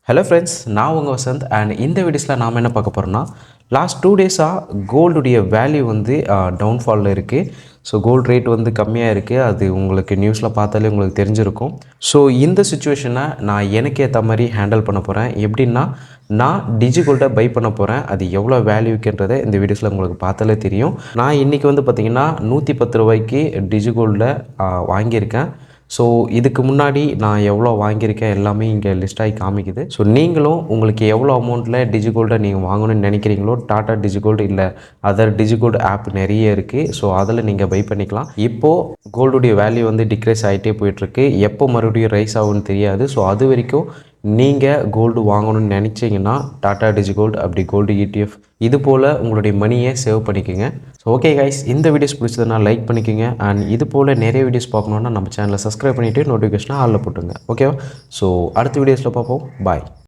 Hello friends, நான் உங்கள் Vasanth. And இந்த வீடியோஸில் நாம் என்ன பார்க்க போகிறோம்னா, லாஸ்ட் 2 டேஸாக கோல்டுடைய வேல்யூ வந்து டவுன்ஃபாலில் இருக்குது. ஸோ கோல்டு ரேட் வந்து கம்மியாக இருக்குது. அது உங்களுக்கு நியூஸில் பார்த்தாலே உங்களுக்கு தெரிஞ்சிருக்கும். ஸோ இந்த சுச்சுவேஷனை நான் எனக்கு ஏற்ற மாதிரி ஹேண்டில் பண்ண போகிறேன். எப்படின்னா, நான் டிஜிகோல்டை பை பண்ண போகிறேன். அது எவ்வளோ வேல்யூக்குன்றதை இந்த வீடியோஸில் உங்களுக்கு பார்த்தாலே தெரியும். நான் இன்றைக்கி வந்து பார்த்திங்கன்னா 110 ரூபாய்க்கு டிஜிகோல்டில் வாங்கியிருக்கேன். ஸோ இதுக்கு முன்னாடி நான் எவ்வளோ வாங்கியிருக்கேன் எல்லாமே இங்கே லிஸ்ட் ஆகி காமிக்குது. ஸோ நீங்களும் உங்களுக்கு எவ்வளோ அமௌண்ட்டில் டிஜிகோல்டை நீங்கள் வாங்கணும்னு நினைக்கிறீங்களோ, டாடா டிஜிகோல்டு இல்லை அதர் டிஜிகோல்டு ஆப் நிறைய இருக்குது. ஸோ அதில் நீங்கள் பை பண்ணிக்கலாம். இப்போது கோல்டுடைய வேல்யூ வந்து டிக்ரீஸ் ஆகிட்டே போயிட்டுருக்கு. எப்போ மறுபடியும் ரைஸ் ஆகும்னு தெரியாது. ஸோ அது வரைக்கும் நீங்கள் கோல்டு வாங்கணும்னு நினச்சிங்கன்னா டாடா டிஜிகோல்டு, அப்படி கோல்டு ETF இது போல் உங்களுடைய மணியை சேவ் பண்ணிக்கோங்க. ஸோ ஓகே கைஸ், இந்த வீடியோஸ் பிடிச்சதுன்னா லைக் பண்ணிக்கோங்க. அண்ட் இது போல் நிறைய வீடியோஸ் பார்க்கணுன்னா நம்ம சேனலை சப்ஸ்கிரைப் பண்ணிவிட்டு நோட்டிஃபிகேஷனை ஆளில் போட்டுங்க. ஓகேவா? ஸோ அடுத்த வீடியோஸில் பார்ப்போம். பாய்.